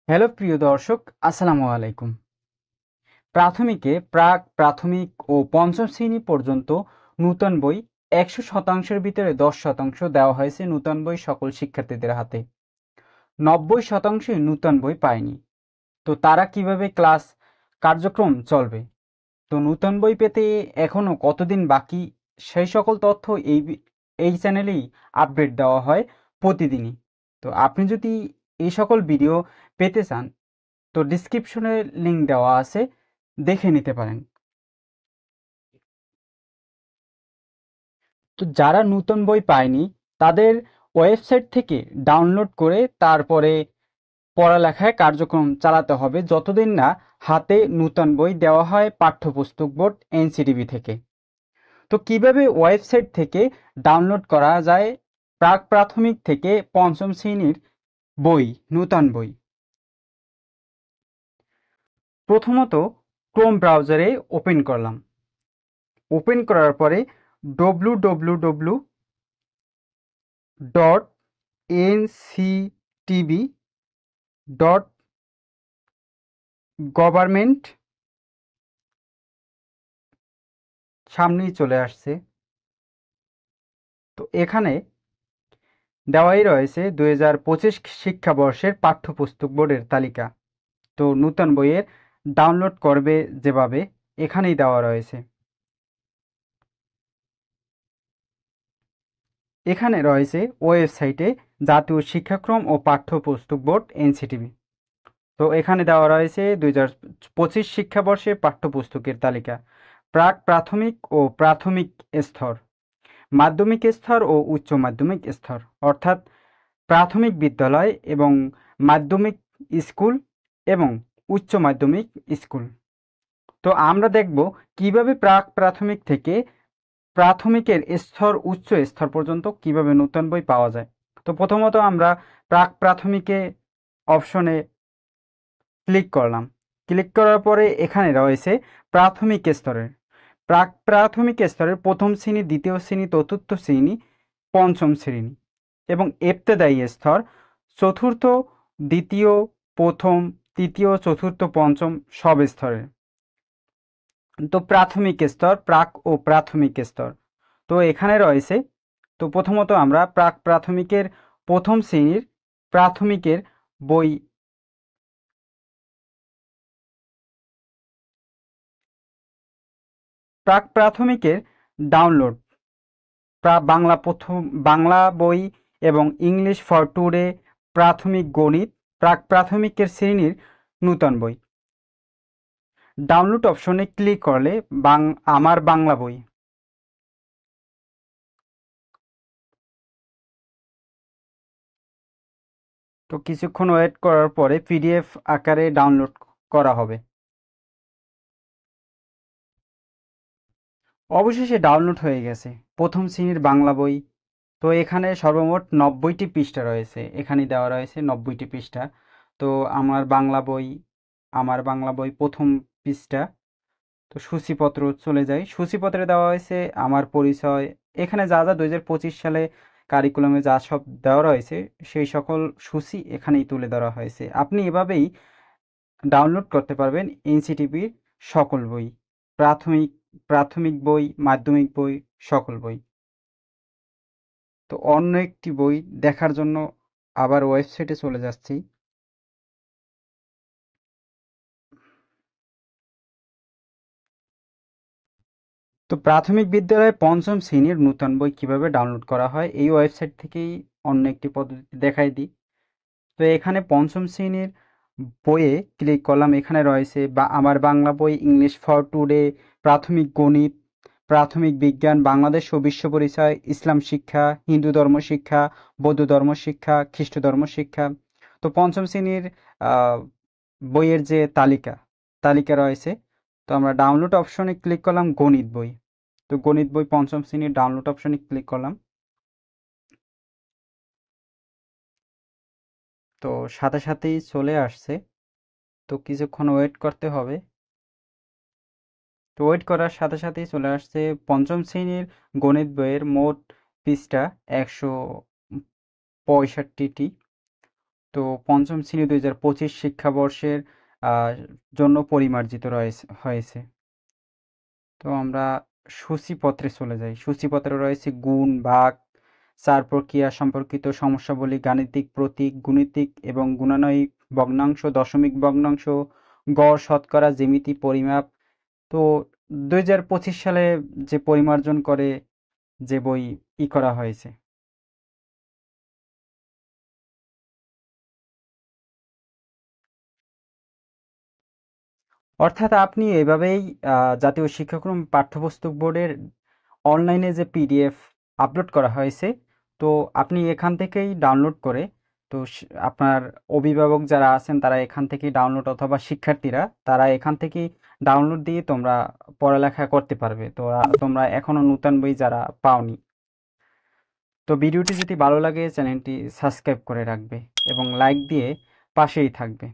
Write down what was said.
Hello প্রিয় দর্শক, আসসালামু আলাইকুম। প্রাথমিকে প্রাক প্রাথমিক ও পঞ্চম শ্রেণী পর্যন্ত নূতন বই ১০০% ভিতরে ১০% দেওয়া হয়েছে নূতন বই সকল শিক্ষার্থীদের হাতে। ৯০% নূতন বই পায়নি। তো তারা কিভাবে ক্লাস কার্যক্রম চলবে? তো নূতন বই পেতে এখনো কতদিন বাকি, সেই সকল তথ্য এই চ্যানেলেই আপডেট দেওয়া হয় প্রতিদিনই। তো আপনি যদি এই সকল ভিডিও পেতে চান, তো ডিসক্রিপশনে লিংক দেওয়া আছে, দেখে নিতে পারেন। তো যারা নতুন বই পায়নি তাদের ওয়েবসাইট থেকে ডাউনলোড করে তারপরে পড়ালেখায় কার্যক্রম চালাতে হবে, যতদিন না হাতে নতুন বই দেওয়া হয় পাঠ্যপুস্তক বোর্ড এনসিটিবি থেকে। তো কিভাবে ওয়েবসাইট থেকে ডাউনলোড করা যায় প্রাক প্রাথমিক থেকে পঞ্চম শ্রেণীর বই, নতুন বই? প্রথমত ক্রোম ব্রাউজারে ওপেন করলাম। ওপেন করার পরে www dot NCTB dot government সামনেই চলে আসছে। তো এখানে দেওয়াই রয়েছে 2025 শিক্ষাবর্ষের পাঠ্যপুস্তক বোর্ডের তালিকা। তো নূতন বইয়ের ডাউনলোড করবে যেভাবে, এখানেই দেওয়া রয়েছে। এখানে রয়েছে ওয়েবসাইটে জাতীয় শিক্ষাক্রম ও পাঠ্যপুস্তক বোর্ড এনসিটিবি। তো এখানে দেওয়া রয়েছে 2025 শিক্ষাবর্ষের পাঠ্যপুস্তকের তালিকা। প্রাক প্রাথমিক ও প্রাথমিক স্তর, মাধ্যমিক স্তর ও উচ্চ মাধ্যমিক স্তর, অর্থাৎ প্রাথমিক বিদ্যালয় এবং মাধ্যমিক স্কুল এবং উচ্চ মাধ্যমিক স্কুল। তো আমরা দেখব কিভাবে প্রাক প্রাথমিক থেকে প্রাথমিকের স্তর উচ্চ স্তর পর্যন্ত কিভাবে নতুন বই পাওয়া যায়। তো প্রথমত আমরা প্রাক প্রাথমিকে অপশনে ক্লিক করলাম। ক্লিক করার পরে এখানে রয়েছে প্রাথমিক স্তরের, প্রাক প্রাথমিক স্তরের প্রথম শ্রেণী, দ্বিতীয় শ্রেণী, চতুর্থ শ্রেণী, পঞ্চম শ্রেণী এবং ইবতেদায়ী স্তর চতুর্থ, দ্বিতীয়, প্রথম, তৃতীয়, চতুর্থ, পঞ্চম সব স্তরের। তো প্রাথমিক স্তর, প্রাক ও প্রাথমিক স্তর। তো এখানে রয়েছে, তো প্রথমত আমরা প্রাক প্রাথমিকের প্রথম শ্রেণীর প্রাথমিকের বই, প্রাক প্রাথমিকের ডাউনলোড, বাংলা প্রথম বাংলা বই এবং ইংলিশ ফর টুডে, প্রাথমিক গণিত, প্রাক প্রাথমিকের শ্রেণীর নূতন বই। ডাউনলোড অপশনে ক্লিক করলে আমার বাংলা বই, তো কিছুক্ষণ ওয়েট করার পরে পিডিএফ আকারে ডাউনলোড করা হবে। অবশেষে ডাউনলোড হয়ে গেছে প্রথম শ্রেণীর বাংলা বই। তো এখানে সর্বমোট 90টি পৃষ্ঠা রয়েছে, এখানে দেওয়া রয়েছে 90টি পৃষ্ঠা। তো আমার বাংলা বই প্রথম পৃষ্ঠা। তো সূচিপত্র চলে যায়, সূচিপত্রে দেওয়া হয়েছে আমার পরিচয়, এখানে যা যা 2025 সালে কারিকুলামে যা সব দেওয়া রয়েছে সেই সকল সূচি এখানেই তুলে ধরা হয়েছে। আপনি এভাবেই ডাউনলোড করতে পারবেন এনসিটিবির সকল বই, প্রাথমিক প্রাথমিক বই, মাধ্যমিক বই, সকল বই। তো অন্য একটি বই দেখার জন্য আবার ওয়েবসাইটে চলে যাচ্ছি। তো প্রাথমিক বিদ্যালয়ে পঞ্চম শ্রেণীর নূতন বই কিভাবে ডাউনলোড করা হয় এই ওয়েবসাইট থেকেই অন্য একটি পদ্ধতি দেখাই দিই। তো এখানে পঞ্চম শ্রেণীর বইয়ে ক্লিক করলাম, এখানে রয়েছে আমার বাংলা বই, ইংলিশ ফর টুডে, প্রাথমিক গণিত, প্রাথমিক বিজ্ঞান, বাংলাদেশ ও বিশ্ব পরিচয়, ইসলাম শিক্ষা, হিন্দু ধর্ম শিক্ষা, বৌদ্ধ ধর্ম শিক্ষা, খ্রিস্ট ধর্ম শিক্ষা। তো পঞ্চম শ্রেণীর বইয়ের যে তালিকা রয়েছে, তো আমরা ডাউনলোড অপশনে ক্লিক করলাম গণিত বই। তো গণিত বই পঞ্চম শ্রেণীর ডাউনলোড অপশনে ক্লিক করলাম। তো সাথে সাথেই চলে আসছে, তো কিছুক্ষণ ওয়েট করতে হবে। তো ওয়েট করার সাথে সাথেই চলে আসছে পঞ্চম শ্রেণীর গণিত বইয়ের মোট পৃষ্ঠা 165টি। তো পঞ্চম শ্রেণী 2025 শিক্ষাবর্ষের জন্য পরিমার্জিত হয়েছে। তো আমরা সূচিপত্রে চলে যাই। সূচিপত্রে রয়েছে গুণ, ভাগ, চার প্রক্রিয়া সম্পর্কিত সমস্যাবলী, গাণিতিক প্রতীক, গুণিতিক এবং গুণানয়িক, ভগ্নাংশ, দশমিক ভগ্নাংশ, গড়, শতকরা, জ্যামিতি, পরিমাপ। তো 2025 সালে যে পরিমার্জন করে যে বই করা হয়েছে। অর্থাৎ আপনি এভাবেই জাতীয় শিক্ষাক্রম পাঠ্যপুস্তক বোর্ডের অনলাইনে যে পিডিএফ আপলোড করা হয়েছে, তো আপনি এখান থেকেই ডাউনলোড করে, তো আপনার অভিভাবক যারা আছেন তারা এখান থেকেই ডাউনলোড, অথবা শিক্ষার্থীরা তারা এখান থেকেই ডাউনলোড দিয়ে তোমরা পড়ালেখা করতে পারবে। তো তোমরা এখনো নতুন বই যারা পাওনি, তো ভিডিওটি যদি ভালো লাগে চ্যানেলটি সাবস্ক্রাইব করে রাখবে এবং লাইক দিয়ে পাশেই থাকবে।